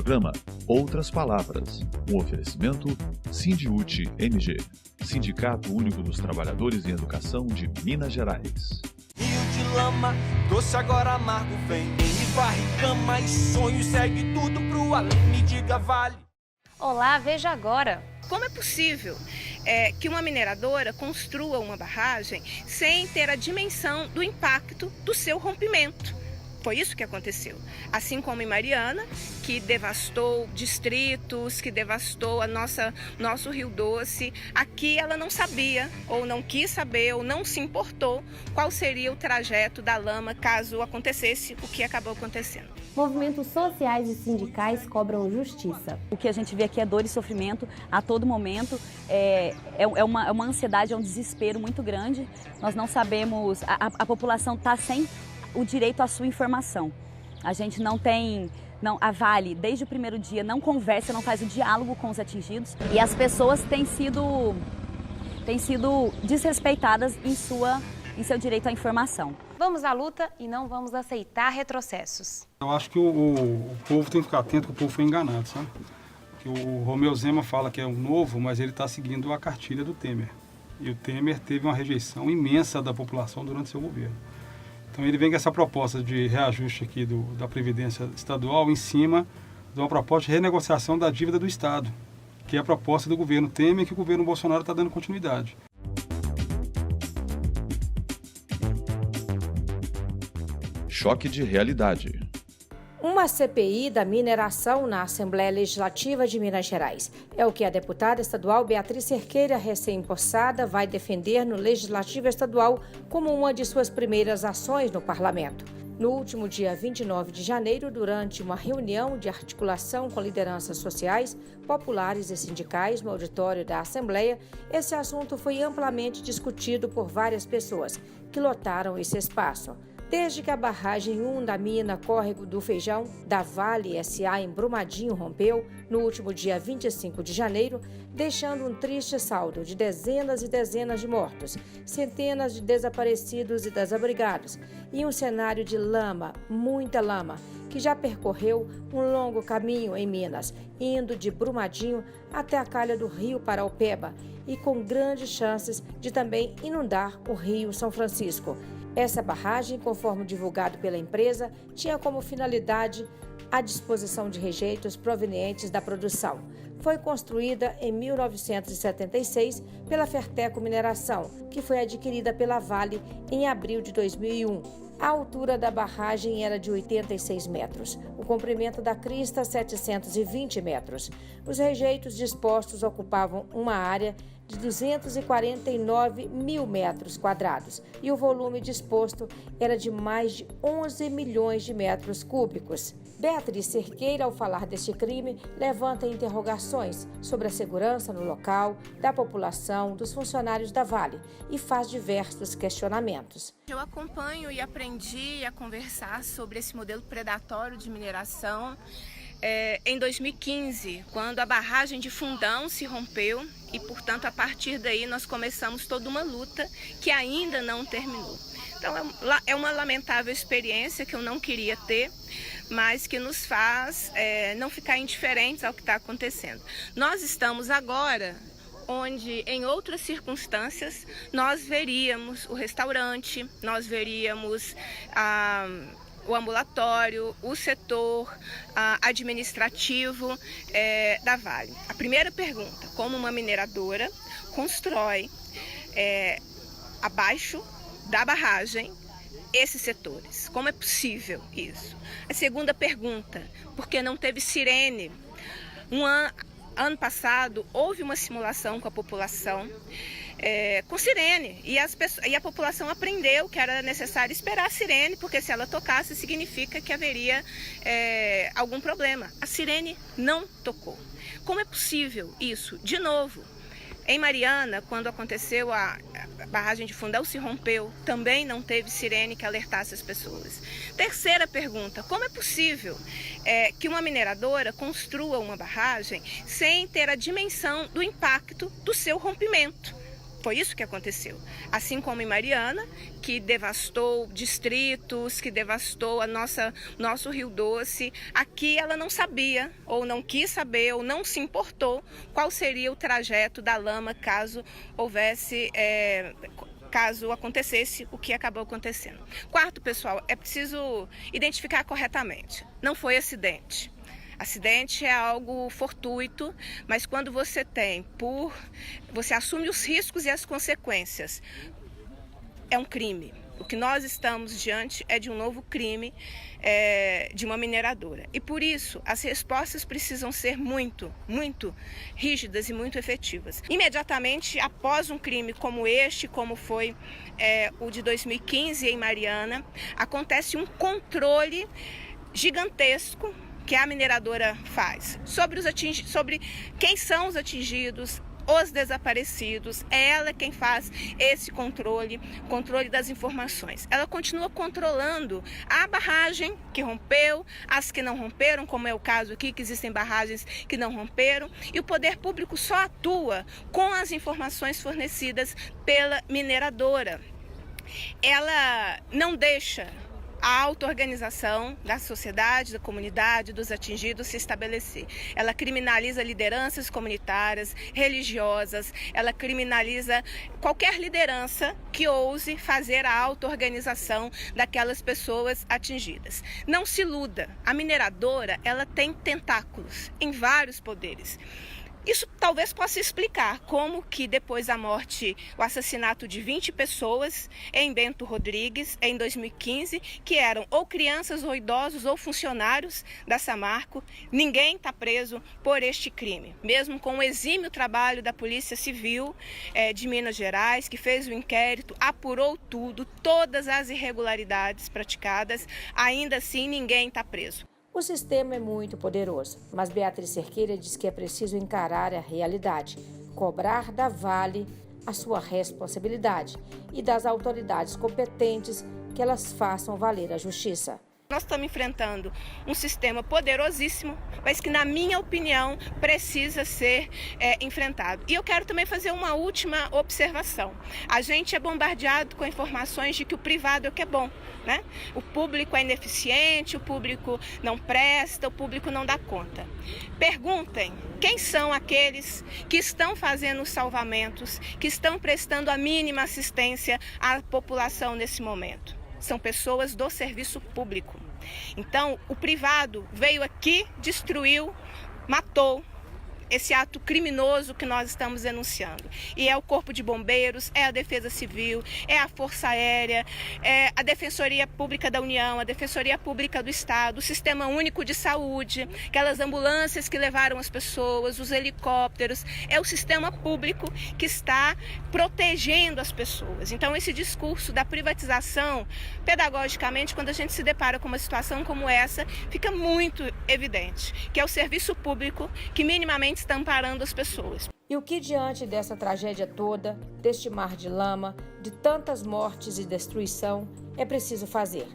programa Outras Palavras, um oferecimento Sindiúti MG, Sindicato Único dos Trabalhadores em Educação de Minas Gerais. Rio de lama, doce agora amargo, vem me varre cama e sonhos, segue tudo pro além, me diga vale. Olá, veja agora. Como é possível que uma mineradora construa uma barragem sem ter a dimensão do impacto do seu rompimento? Foi isso que aconteceu. Assim como em Mariana, que devastou distritos, que devastou nosso Rio Doce, aqui ela não sabia, ou não quis saber, ou não se importou qual seria o trajeto da lama caso acontecesse o que acabou acontecendo. Movimentos sociais e sindicais cobram justiça. O que a gente vê aqui é dor e sofrimento a todo momento, é uma ansiedade, é um desespero muito grande. Nós não sabemos, a população está sem o direito à sua informação. A gente a Vale, desde o primeiro dia, não conversa, não faz o diálogo com os atingidos e as pessoas têm sido desrespeitadas em seu direito à informação. Vamos à luta e não vamos aceitar retrocessos. Eu acho que o povo tem que ficar atento, que o povo foi enganado, sabe? Que o Romeu Zema fala que é um novo, mas ele está seguindo a cartilha do Temer. E o Temer teve uma rejeição imensa da população durante seu governo. Então ele vem com essa proposta de reajuste aqui da Previdência Estadual em cima de uma proposta de renegociação da dívida do Estado, que é a proposta do governo Temer e que o governo Bolsonaro está dando continuidade. Choque de realidade. Uma CPI da mineração na Assembleia Legislativa de Minas Gerais. É o que a deputada estadual Beatriz Cerqueira, recém-possada, vai defender no Legislativo Estadual como uma de suas primeiras ações no Parlamento. No último dia 29 de janeiro, durante uma reunião de articulação com lideranças sociais, populares e sindicais no auditório da Assembleia, esse assunto foi amplamente discutido por várias pessoas que lotaram esse espaço. Desde que a barragem 1 da mina Córrego do Feijão, da Vale S.A. em Brumadinho, rompeu no último dia 25 de janeiro, deixando um triste saldo de dezenas e dezenas de mortos, centenas de desaparecidos e desabrigados, e um cenário de lama, muita lama, que já percorreu um longo caminho em Minas, indo de Brumadinho até a calha do rio Paraupeba, e com grandes chances de também inundar o rio São Francisco. Essa barragem, conforme divulgado pela empresa, tinha como finalidade a disposição de rejeitos provenientes da produção. Foi construída em 1976 pela Ferteco Mineração, que foi adquirida pela Vale em abril de 2001. A altura da barragem era de 86 metros, o comprimento da crista 720 metros. Os rejeitos dispostos ocupavam uma área de 249 mil metros quadrados e o volume disposto era de mais de 11 milhões de metros cúbicos. Beatriz Cerqueira, ao falar deste crime, levanta interrogações sobre a segurança no local, da população, dos funcionários da Vale e faz diversos questionamentos. Eu acompanho e aprendi a conversar sobre esse modelo predatório de mineração em 2015, quando a barragem de Fundão se rompeu e, portanto, a partir daí nós começamos toda uma luta que ainda não terminou. Então, é uma lamentável experiência que eu não queria ter, mas que nos faz não ficar indiferentes ao que está acontecendo. Nós estamos agora onde, em outras circunstâncias, nós veríamos o restaurante, nós veríamos o ambulatório, o setor administrativo da Vale. A primeira pergunta: como uma mineradora constrói abaixo da barragem esses setores? Como é possível isso? A segunda pergunta: por que não teve sirene? Ano passado houve uma simulação com a população com sirene e a população aprendeu que era necessário esperar a sirene, porque se ela tocasse significa que haveria algum problema. A sirene não tocou. Como é possível isso? De novo, em Mariana, quando aconteceu a barragem de Fundão se rompeu, também não teve sirene que alertasse as pessoas. Terceira pergunta: como é possível que uma mineradora construa uma barragem sem ter a dimensão do impacto do seu rompimento? Foi isso que aconteceu. Assim como em Mariana, que devastou distritos, que devastou nosso Rio Doce, aqui ela não sabia, ou não quis saber, ou não se importou qual seria o trajeto da lama caso acontecesse o que acabou acontecendo. Quarto, pessoal, é preciso identificar corretamente. Não foi acidente. Acidente é algo fortuito, mas quando você assume os riscos e as consequências, é um crime. O que nós estamos diante é de um novo crime de uma mineradora. E por isso, as respostas precisam ser muito, muito rígidas e muito efetivas. Imediatamente após um crime como este, como foi o de 2015 em Mariana, acontece um controle gigantesco que a mineradora faz sobre quem são os atingidos, os desaparecidos. É ela quem faz esse controle das informações. Ela continua controlando a barragem que rompeu, as que não romperam, como é o caso aqui, que existem barragens que não romperam, e o poder público só atua com as informações fornecidas pela mineradora. Ela não deixa a auto-organização da sociedade, da comunidade, dos atingidos se estabelecer. Ela criminaliza lideranças comunitárias, religiosas, ela criminaliza qualquer liderança que ouse fazer a auto-organização daquelas pessoas atingidas. Não se iluda, a mineradora ela tem tentáculos em vários poderes. Isso talvez possa explicar como que depois da morte, o assassinato de 20 pessoas em Bento Rodrigues, em 2015, que eram ou crianças ou idosos ou funcionários da Samarco, ninguém está preso por este crime. Mesmo com o exímio trabalho da Polícia Civil de Minas Gerais, que fez o inquérito, apurou tudo, todas as irregularidades praticadas, ainda assim ninguém está preso. O sistema é muito poderoso, mas Beatriz Cerqueira diz que é preciso encarar a realidade, cobrar da Vale a sua responsabilidade e das autoridades competentes que elas façam valer a justiça. Nós estamos enfrentando um sistema poderosíssimo, mas que, na minha opinião, precisa ser enfrentado. E eu quero também fazer uma última observação. A gente é bombardeado com informações de que o privado é o que é bom, né? O público é ineficiente, o público não presta, o público não dá conta. Perguntem quem são aqueles que estão fazendo os salvamentos, que estão prestando a mínima assistência à população nesse momento. São pessoas do serviço público. Então, o privado veio aqui, destruiu, matou esse ato criminoso que nós estamos denunciando. E é o Corpo de Bombeiros, é a Defesa Civil, é a Força Aérea, é a Defensoria Pública da União, a Defensoria Pública do Estado, o Sistema Único de Saúde, aquelas ambulâncias que levaram as pessoas, os helicópteros. É o sistema público que está protegendo as pessoas. Então, esse discurso da privatização, pedagogicamente, quando a gente se depara com uma situação como essa, fica muito evidente que é o serviço público que minimamente está amparando as pessoas. E o que, diante dessa tragédia toda, deste mar de lama, de tantas mortes e destruição, é preciso fazer?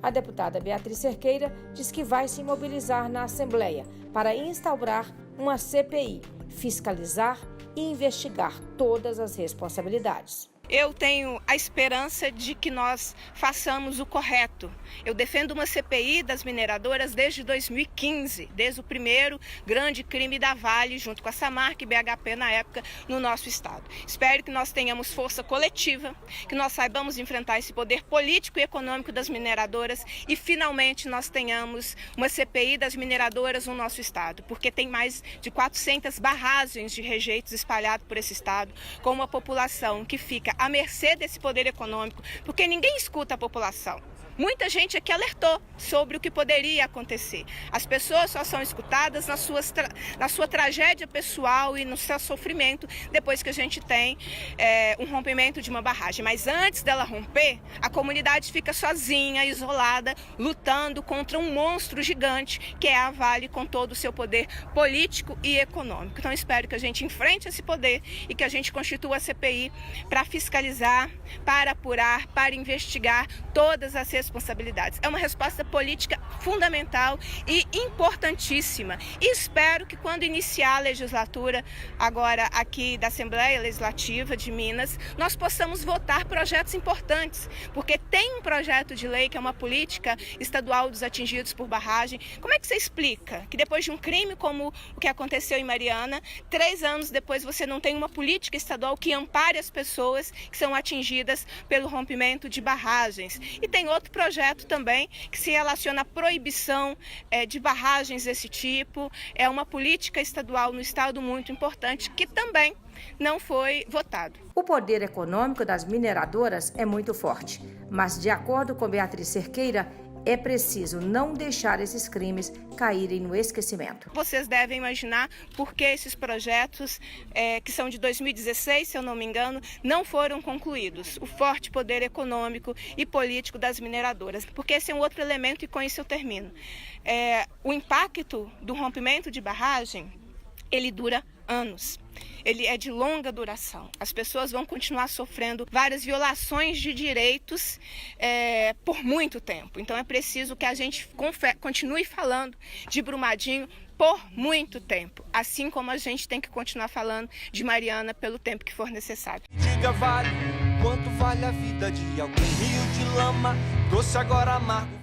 A deputada Beatriz Cerqueira diz que vai se mobilizar na Assembleia para instaurar uma CPI, fiscalizar e investigar todas as responsabilidades. Eu tenho a esperança de que nós façamos o correto. Eu defendo uma CPI das mineradoras desde 2015, desde o primeiro grande crime da Vale, junto com a Samarco e BHP na época, no nosso estado. Espero que nós tenhamos força coletiva, que nós saibamos enfrentar esse poder político e econômico das mineradoras e finalmente nós tenhamos uma CPI das mineradoras no nosso estado, porque tem mais de 400 barragens de rejeitos espalhados por esse estado, com uma população que fica à mercê desse poder econômico, porque ninguém escuta a população. Muita gente aqui alertou sobre o que poderia acontecer. As pessoas só são escutadas na sua tragédia pessoal e no seu sofrimento depois que a gente tem um rompimento de uma barragem. Mas antes dela romper, a comunidade fica sozinha, isolada, lutando contra um monstro gigante que é a Vale com todo o seu poder político e econômico. Então espero que a gente enfrente esse poder e que a gente constitua a CPI para fiscalizar, para apurar, para investigar todas as responsabilidades responsabilidades. É uma resposta política fundamental e importantíssima. E espero que quando iniciar a legislatura agora aqui da Assembleia Legislativa de Minas, nós possamos votar projetos importantes, porque tem um projeto de lei que é uma política estadual dos atingidos por barragem. Como é que você explica que depois de um crime como o que aconteceu em Mariana, 3 anos depois você não tem uma política estadual que ampare as pessoas que são atingidas pelo rompimento de barragens? E tem outro projeto também que se relaciona à proibição de barragens desse tipo. É uma política estadual no estado muito importante que também não foi votado. O poder econômico das mineradoras é muito forte, mas de acordo com Beatriz Cerqueira, é preciso não deixar esses crimes caírem no esquecimento. Vocês devem imaginar por que esses projetos, que são de 2016, se eu não me engano, não foram concluídos. O forte poder econômico e político das mineradoras. Porque esse é um outro elemento e com isso eu termino. O impacto do rompimento de barragem, ele dura anos. Ele é de longa duração. As pessoas vão continuar sofrendo várias violações de direitos por muito tempo. Então é preciso que a gente continue falando de Brumadinho por muito tempo, assim como a gente tem que continuar falando de Mariana pelo tempo que for necessário. Diga, vale, quanto vale a vida de alguém? Rio de lama, doce agora amargo.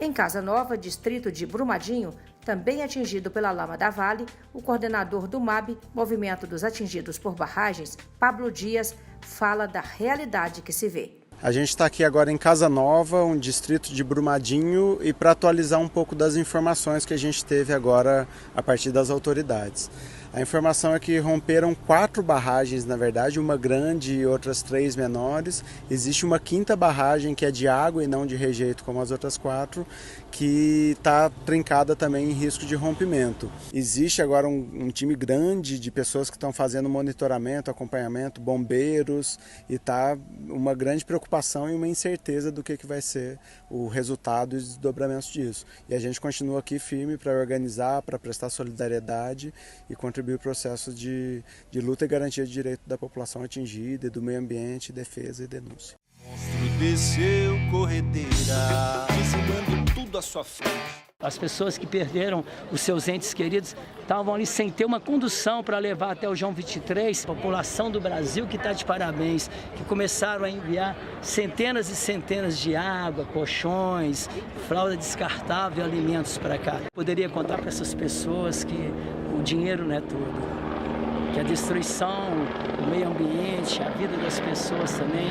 Em Casa Nova, distrito de Brumadinho, também atingido pela lama da Vale, o coordenador do MAB, Movimento dos Atingidos por Barragens, Pablo Dias, fala da realidade que se vê. A gente está aqui agora em Casa Nova, um distrito de Brumadinho, e para atualizar um pouco das informações que a gente teve agora a partir das autoridades. A informação é que romperam 4 barragens, na verdade, uma grande e outras 3 menores. Existe uma 5ª barragem que é de água e não de rejeito como as outras 4, que está trincada também em risco de rompimento. Existe agora um time grande de pessoas que estão fazendo monitoramento, acompanhamento, bombeiros, e está uma grande preocupação e uma incerteza do que vai ser o resultado e os desdobramentos disso. E a gente continua aqui firme para organizar, para prestar solidariedade e contribuir o processo de luta e garantia de direito da população atingida, do meio ambiente, defesa e denúncia. Monstro desceu corredeira, ensinando tudo à sua frente. As pessoas que perderam os seus entes queridos estavam ali sem ter uma condução para levar até o João 23. A população do Brasil que está de parabéns, que começaram a enviar centenas e centenas de água, colchões, fralda descartável e alimentos para cá. Poderia contar para essas pessoas que o dinheiro não é tudo, que a destruição do meio ambiente, a vida das pessoas também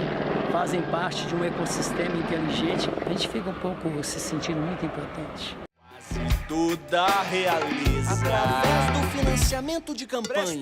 fazem parte de um ecossistema inteligente. A gente fica um pouco se sentindo muito impotente. Toda a realeza, através do financiamento de campanha.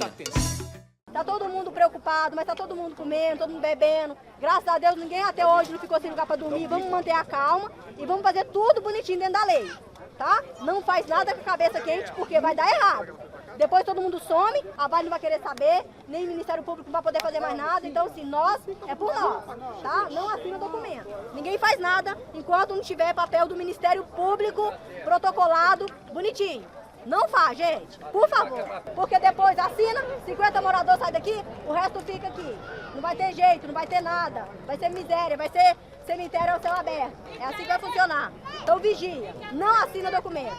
Tá todo mundo preocupado, mas tá todo mundo comendo, todo mundo bebendo. Graças a Deus, ninguém até hoje não ficou sem lugar para dormir. Vamos manter a calma e vamos fazer tudo bonitinho dentro da lei, tá? Não faz nada com a cabeça quente, porque vai dar errado. Depois todo mundo some, a Vale não vai querer saber, nem o Ministério Público não vai poder fazer mais nada. Então, assim, nós, é por nós, tá? Não assina documento. Ninguém faz nada enquanto não tiver papel do Ministério Público protocolado, bonitinho. Não faz, gente, por favor. Porque depois assina, 50 moradores saem daqui, o resto fica aqui. Não vai ter jeito, não vai ter nada. Vai ser miséria, vai ser cemitério ao céu aberto. É assim que vai funcionar. Então vigia, não assina documento.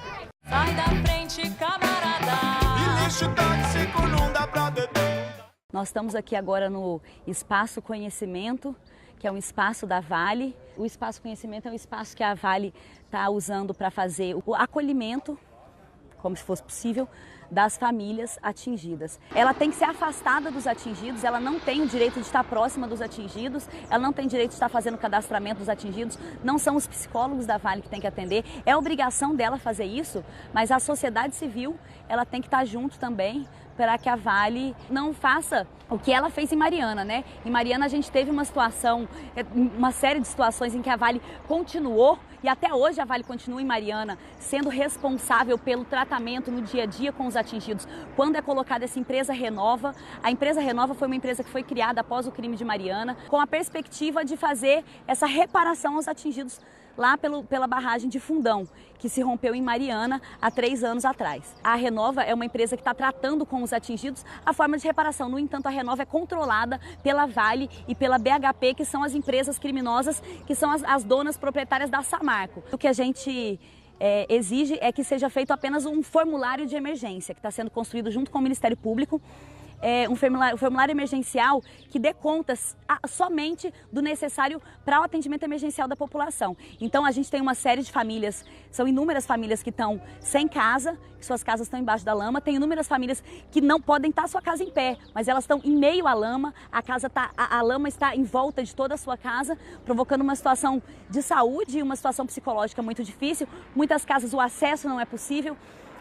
Sai da frente, camarada. Nós estamos aqui agora no Espaço Conhecimento, que é um espaço da Vale. O Espaço Conhecimento é um espaço que a Vale está usando para fazer o acolhimento, como se fosse possível, das famílias atingidas. Ela tem que ser afastada dos atingidos, ela não tem o direito de estar próxima dos atingidos, ela não tem direito de estar fazendo o cadastramento dos atingidos, não são os psicólogos da Vale que tem que atender, é obrigação dela fazer isso, mas a sociedade civil, ela tem que estar junto também para que a Vale não faça o que ela fez em Mariana, né? Em Mariana a gente teve uma situação, uma série de situações em que a Vale continuou, e até hoje a Vale continua em Mariana, sendo responsável pelo tratamento no dia a dia com os atingidos. Quando é colocada essa empresa Renova, a empresa Renova foi uma empresa que foi criada após o crime de Mariana, com a perspectiva de fazer essa reparação aos atingidos lá pela barragem de Fundão, que se rompeu em Mariana há 3 anos atrás. A Renova é uma empresa que está tratando com os atingidos a forma de reparação. No entanto, a Renova é controlada pela Vale e pela BHP, que são as empresas criminosas, que são as donas proprietárias da Samarco. O que a gente exige é que seja feito apenas um formulário de emergência, que está sendo construído junto com o Ministério Público. Um formulário emergencial que dê contas somente do necessário para o atendimento emergencial da população. Então a gente tem uma série de famílias, são inúmeras famílias que estão sem casa, suas casas estão embaixo da lama, tem inúmeras famílias que não podem estar sua casa em pé, mas elas estão em meio à lama, a lama está em volta de toda a sua casa, provocando uma situação de saúde e uma situação psicológica muito difícil. Muitas casas o acesso não é possível.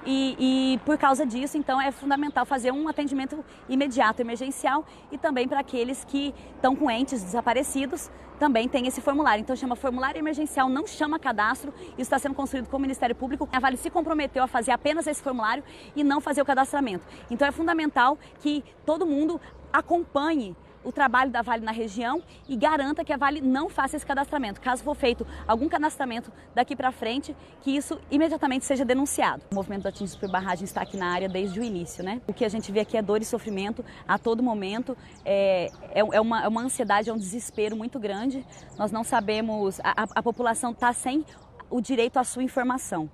E por causa disso, então, é fundamental fazer um atendimento imediato, emergencial, e também para aqueles que estão com entes desaparecidos, também tem esse formulário. Então chama formulário emergencial, não chama cadastro, isso está sendo construído com o Ministério Público. A Vale se comprometeu a fazer apenas esse formulário e não fazer o cadastramento. Então é fundamental que todo mundo acompanhe o trabalho da Vale na região e garanta que a Vale não faça esse cadastramento. Caso for feito algum cadastramento daqui para frente, que isso imediatamente seja denunciado. O movimento do Atingidos por Barragem está aqui na área desde o início, né? O que a gente vê aqui é dor e sofrimento a todo momento, é uma ansiedade, é um desespero muito grande. Nós não sabemos, a população está sem o direito à sua informação.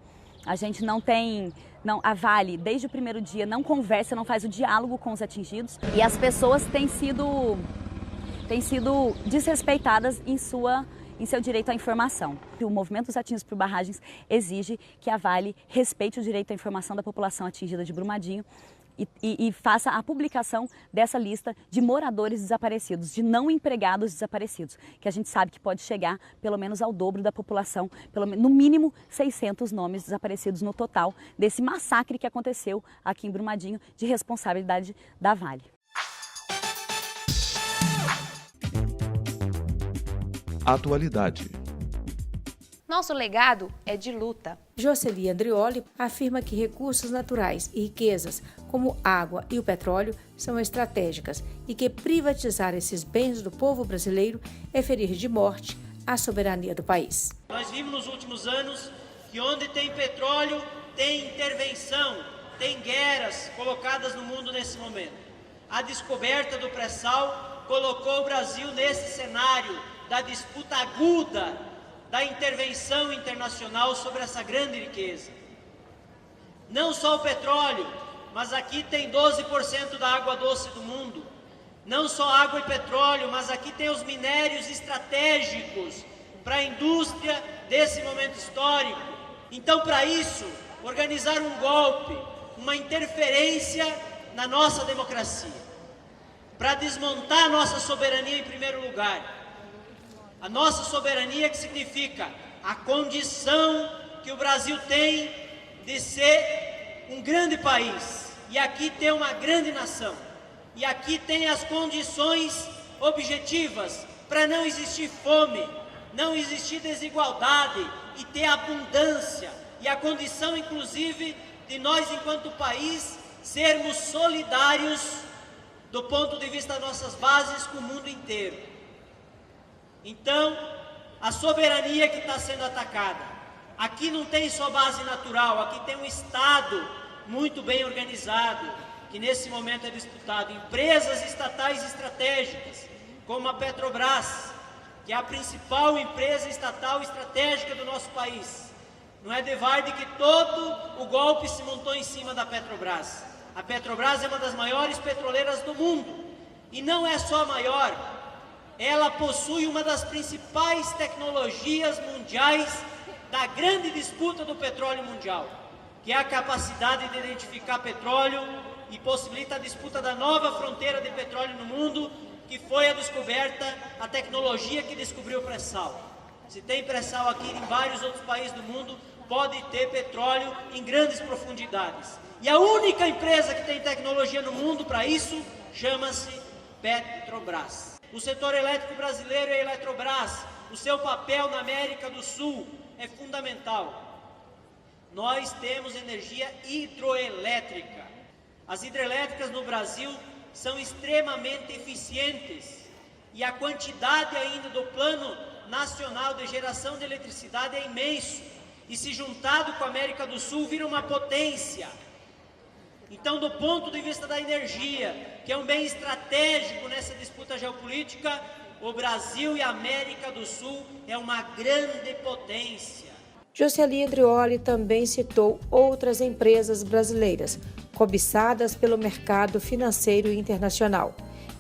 A gente não tem... a Vale, desde o primeiro dia, não conversa, não faz o diálogo com os atingidos. E as pessoas têm sido desrespeitadas em seu direito à informação. O movimento dos atingidos por barragens exige que a Vale respeite o direito à informação da população atingida de Brumadinho e faça a publicação dessa lista de moradores desaparecidos, de não empregados desaparecidos, que a gente sabe que pode chegar pelo menos ao dobro da população, no mínimo 600 nomes desaparecidos no total desse massacre que aconteceu aqui em Brumadinho, de responsabilidade da Vale. Atualidade. Nosso legado é de luta. Jocely Andrioli afirma que recursos naturais e riquezas, como água e o petróleo, são estratégicas e que privatizar esses bens do povo brasileiro é ferir de morte a soberania do país. Nós vimos nos últimos anos que onde tem petróleo, tem intervenção, tem guerras colocadas no mundo nesse momento. A descoberta do pré-sal colocou o Brasil nesse cenário da disputa aguda da intervenção internacional sobre essa grande riqueza. Não só o petróleo, mas aqui tem 12% da água doce do mundo. Não só água e petróleo, mas aqui tem os minérios estratégicos para a indústria desse momento histórico. Então, para isso, organizar um golpe, uma interferência na nossa democracia, para desmontar a nossa soberania em primeiro lugar. A nossa soberania, que significa a condição que o Brasil tem de ser um grande país, e aqui tem uma grande nação, e aqui tem as condições objetivas para não existir fome, não existir desigualdade e ter abundância, e a condição inclusive de nós enquanto país sermos solidários do ponto de vista das nossas bases com o mundo inteiro. Então, a soberania que está sendo atacada, aqui não tem só base natural, aqui tem um Estado muito bem organizado, que nesse momento é disputado. Empresas estatais estratégicas, como a Petrobras, que é a principal empresa estatal estratégica do nosso país. Não é de varde que todo o golpe se montou em cima da Petrobras. A Petrobras é uma das maiores petroleiras do mundo, e não é só a maior, ela possui uma das principais tecnologias mundiais da grande disputa do petróleo mundial, que é a capacidade de identificar petróleo e possibilita a disputa da nova fronteira de petróleo no mundo, que foi a descoberta, a tecnologia que descobriu o pré-sal. Se tem pré-sal aqui em vários outros países do mundo, pode ter petróleo em grandes profundidades. E a única empresa que tem tecnologia no mundo para isso chama-se Petrobras. O setor elétrico brasileiro é a Eletrobras. O seu papel na América do Sul é fundamental. Nós temos energia hidroelétrica. As hidrelétricas no Brasil são extremamente eficientes. E a quantidade ainda do Plano nacional de geração de eletricidade é imenso e, se juntado com a América do Sul, vira uma potência. Então, do ponto de vista da energia, que é um bem estratégico nessa disputa geopolítica, o Brasil e a América do Sul é uma grande potência. Jocely Andrioli também citou outras empresas brasileiras, cobiçadas pelo mercado financeiro internacional,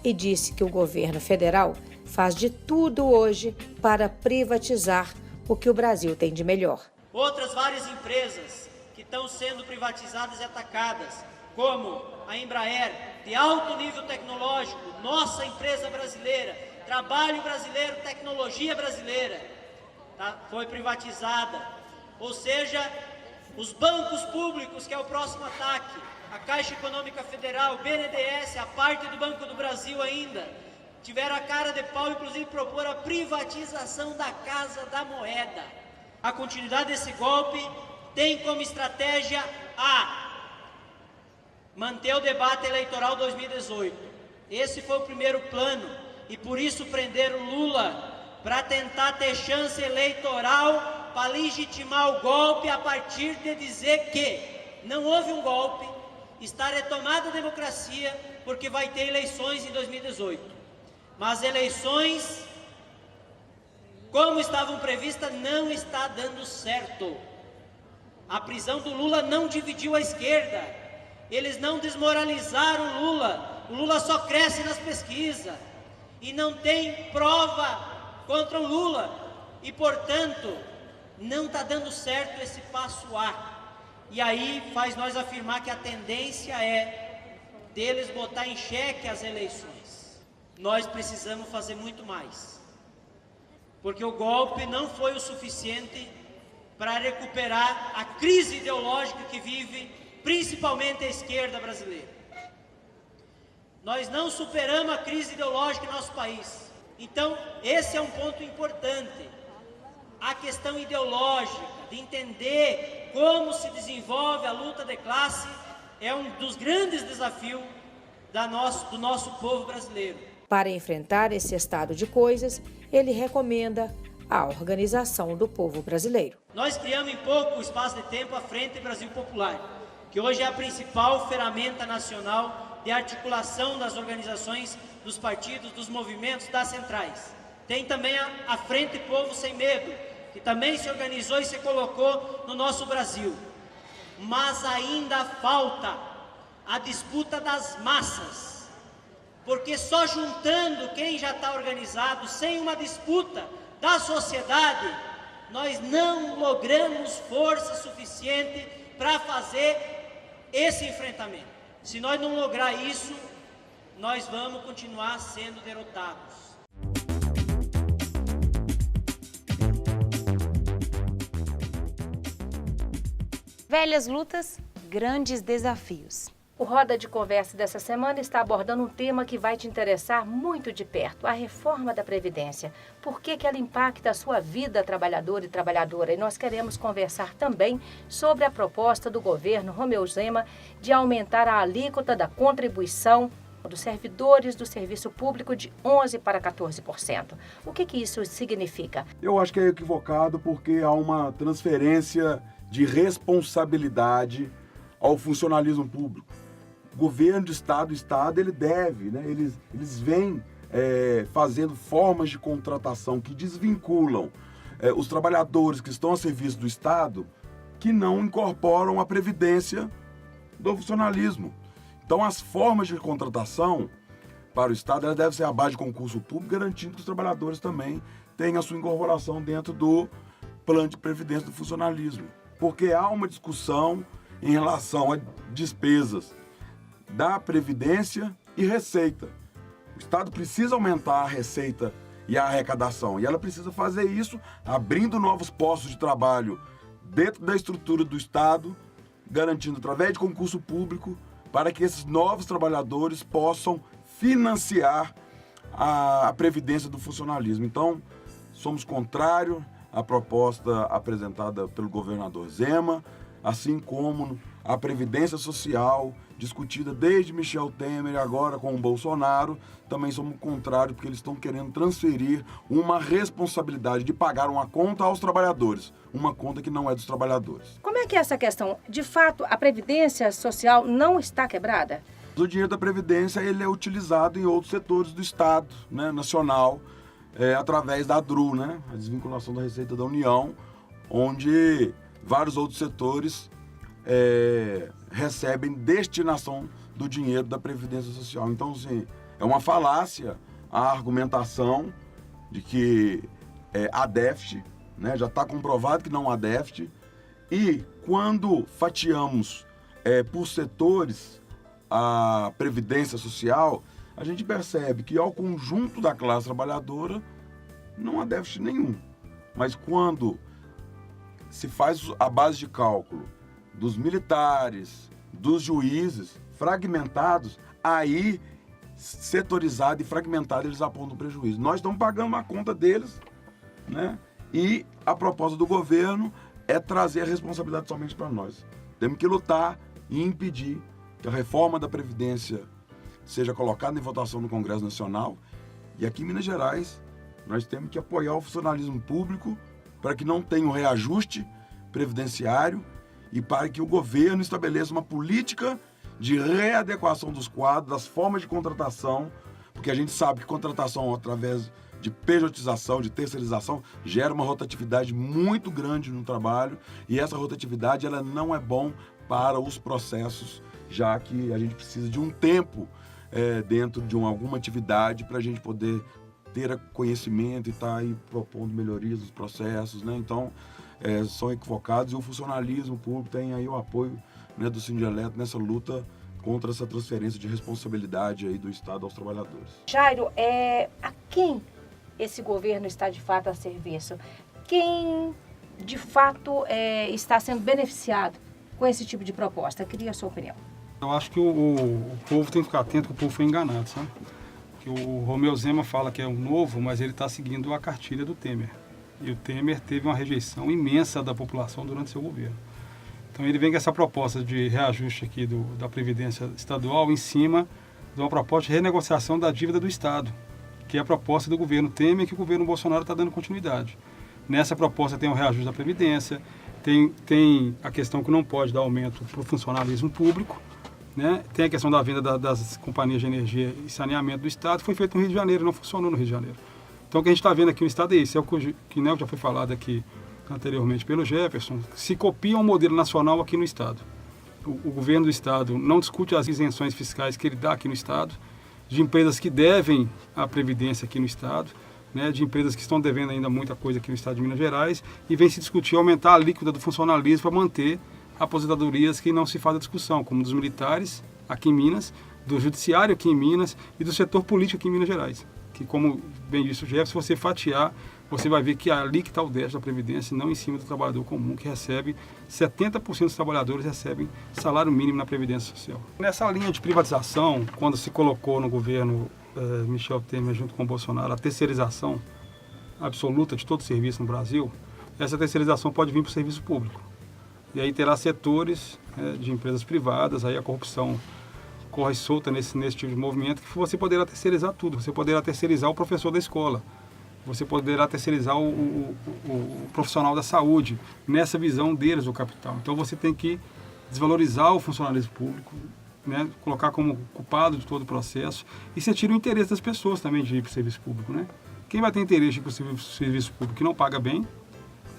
e disse que o governo federal faz de tudo hoje para privatizar o que o Brasil tem de melhor. Outras várias empresas que estão sendo privatizadas e atacadas, como a Embraer, de alto nível tecnológico, nossa empresa brasileira, trabalho brasileiro, tecnologia brasileira, tá? Foi privatizada. Ou seja, os bancos públicos, que é o próximo ataque, a Caixa Econômica Federal, o BNDES, a parte do Banco do Brasil ainda, tiveram a cara de pau, inclusive propor a privatização da Casa da Moeda. A continuidade desse golpe tem como estratégia manter o debate eleitoral 2018. Esse foi o primeiro plano e por isso prenderam Lula, para tentar ter chance eleitoral, para legitimar o golpe a partir de dizer que não houve um golpe, está retomada a democracia, porque vai ter eleições em 2018. Mas eleições, como estavam previstas, não está dando certo. A prisão do Lula não dividiu a esquerda, eles não desmoralizaram o Lula só cresce nas pesquisas e não tem prova contra o Lula e, portanto, não está dando certo esse passo E aí faz nós afirmar que a tendência é deles botar em xeque as eleições. Nós precisamos fazer muito mais, porque o golpe não foi o suficiente para recuperar a crise ideológica que vive principalmente a esquerda brasileira. Nós não superamos a crise ideológica em nosso país. Então, esse é um ponto importante. A questão ideológica, de entender como se desenvolve a luta de classe, é um dos grandes desafios do nosso povo brasileiro. Para enfrentar esse estado de coisas, ele recomenda a organização do povo brasileiro. Nós criamos em pouco espaço de tempo a Frente Brasil Popular, que hoje é a principal ferramenta nacional de articulação das organizações, dos partidos, dos movimentos, das centrais. Tem também a Frente Povo Sem Medo, que também se organizou e se colocou no nosso Brasil. Mas ainda falta a disputa das massas, porque só juntando quem já está organizado, sem uma disputa da sociedade, nós não logramos força suficiente para fazer esse enfrentamento. Se nós não lograr isso, nós vamos continuar sendo derrotados. Velhas lutas, grandes desafios. O Roda de Conversa dessa semana está abordando um tema que vai te interessar muito de perto, a reforma da Previdência. Por que ela impacta a sua vida trabalhador e trabalhadora? E nós queremos conversar também sobre a proposta do governo Romeu Zema de aumentar a alíquota da contribuição dos servidores do serviço público de 11% para 14%. O que isso significa? Eu acho que é equivocado porque há uma transferência de responsabilidade ao funcionalismo público. Governo de Estado, ele deve, né? Eles vêm fazendo formas de contratação que desvinculam os trabalhadores que estão a serviço do Estado, que não incorporam a previdência do funcionalismo. Então, as formas de contratação para o Estado elas devem ser à base de concurso público, garantindo que os trabalhadores também tenham a sua incorporação dentro do plano de previdência do funcionalismo. Porque há uma discussão em relação a despesas da Previdência e Receita. O Estado precisa aumentar a receita e a arrecadação, e ela precisa fazer isso abrindo novos postos de trabalho dentro da estrutura do Estado, garantindo através de concurso público para que esses novos trabalhadores possam financiar a Previdência do funcionalismo. Então, somos contrários a proposta apresentada pelo governador Zema, assim como a Previdência Social, discutida desde Michel Temer e agora com o Bolsonaro, também somos contrários, porque eles estão querendo transferir uma responsabilidade de pagar uma conta aos trabalhadores, uma conta que não é dos trabalhadores. Como é que é essa questão? De fato, a Previdência Social não está quebrada? O dinheiro da Previdência ele é utilizado em outros setores do Estado, né, nacional, através da DRU, né, a desvinculação da Receita da União, onde vários outros setores recebem destinação do dinheiro da Previdência Social. Então, assim, é uma falácia a argumentação de que há déficit, né, já está comprovado que não há déficit, e quando fatiamos por setores a Previdência Social, a gente percebe que ao conjunto da classe trabalhadora não há déficit nenhum. Mas quando se faz a base de cálculo dos militares, dos juízes, fragmentados, aí, setorizado e fragmentado, eles apontam prejuízo. Nós estamos pagando a conta deles, né? E a proposta do governo é trazer a responsabilidade somente para nós. Temos que lutar e impedir que a reforma da Previdência seja colocada em votação no Congresso Nacional. E aqui em Minas Gerais, nós temos que apoiar o funcionalismo público para que não tenha um reajuste previdenciário e para que o governo estabeleça uma política de readequação dos quadros, das formas de contratação, porque a gente sabe que contratação através de pejotização, de terceirização, gera uma rotatividade muito grande no trabalho, e essa rotatividade ela não é bom para os processos, já que a gente precisa de um tempo dentro de alguma atividade para a gente poder ter conhecimento e estar aí propondo melhorias dos processos, né? Então, são equivocados, e o funcionalismo público tem aí o apoio, né, do Sindialeto nessa luta contra essa transferência de responsabilidade aí do Estado aos trabalhadores. Jairo, a quem esse governo está de fato a serviço? Quem de fato está sendo beneficiado com esse tipo de proposta? Eu queria a sua opinião. Eu acho que o povo tem que ficar atento, que o povo foi enganado, sabe? Que o Romeu Zema fala que é um novo, mas ele está seguindo a cartilha do Temer. E o Temer teve uma rejeição imensa da população durante seu governo. Então ele vem com essa proposta de reajuste aqui da Previdência Estadual em cima de uma proposta de renegociação da dívida do Estado, que é a proposta do governo Temer, que o governo Bolsonaro está dando continuidade. Nessa proposta tem o reajuste da Previdência, tem a questão que não pode dar aumento para o funcionalismo público, né? Tem a questão da venda das companhias de energia e saneamento do Estado, que foi feito no Rio de Janeiro, não funcionou no Rio de Janeiro. Então o que a gente está vendo aqui no Estado é isso, é o que já foi falado aqui anteriormente pelo Jefferson, se copia um modelo nacional aqui no Estado. O governo do Estado não discute as isenções fiscais que ele dá aqui no Estado, de empresas que devem a Previdência aqui no Estado, né, de empresas que estão devendo ainda muita coisa aqui no Estado de Minas Gerais, e vem se discutir aumentar a alíquota do funcionalismo para manter aposentadorias que não se faz a discussão, como dos militares aqui em Minas, do judiciário aqui em Minas e do setor político aqui em Minas Gerais. Que, como bem disse o Jeff, se você fatiar, você vai ver que ali que está o déficit da Previdência, não em cima do trabalhador comum, que recebe, 70% dos trabalhadores recebem salário mínimo na Previdência Social. Nessa linha de privatização, quando se colocou no governo Michel Temer junto com o Bolsonaro a terceirização absoluta de todo o serviço no Brasil, essa terceirização pode vir para o serviço público. E aí terá setores de empresas privadas, aí a corrupção corre solta nesse tipo de movimento, que você poderá terceirizar tudo. Você poderá terceirizar o professor da escola, você poderá terceirizar o profissional da saúde, nessa visão deles do capital. Então você tem que desvalorizar o funcionalismo público, né, colocar como culpado de todo o processo, e você tira o interesse das pessoas também de ir para o serviço público, né? Quem vai ter interesse de ir para o serviço público que não paga bem,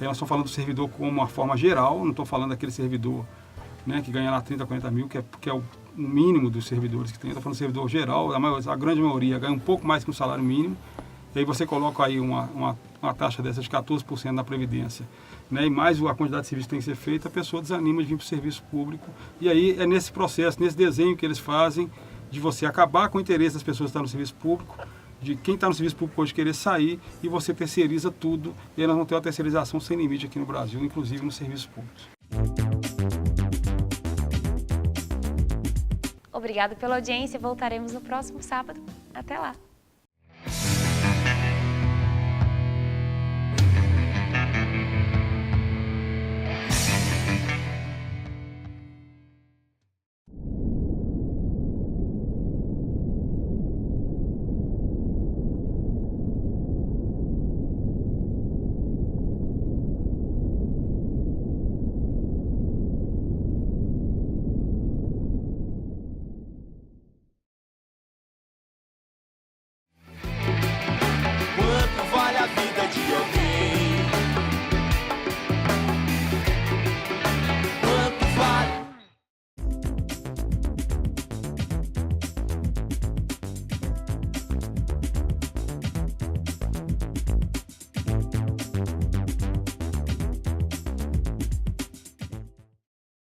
nós estamos falando do servidor como uma forma geral, não estou falando daquele servidor, né, que ganha lá 30, 40 mil, que é o mínimo dos servidores que tem. Estou falando do servidor geral, a grande maioria ganha um pouco mais que um salário mínimo, e aí você coloca aí uma taxa dessa de 14% na Previdência, né, e mais a quantidade de serviço que tem que ser feita, a pessoa desanima de vir para o serviço público. E aí é nesse processo, nesse desenho que eles fazem, de você acabar com o interesse das pessoas que estão no serviço público, de quem está no serviço público pode querer sair, e você terceiriza tudo, e aí nós vamos ter uma terceirização sem limite aqui no Brasil, inclusive nos serviços públicos. Obrigado pela audiência, voltaremos no próximo sábado. Até lá!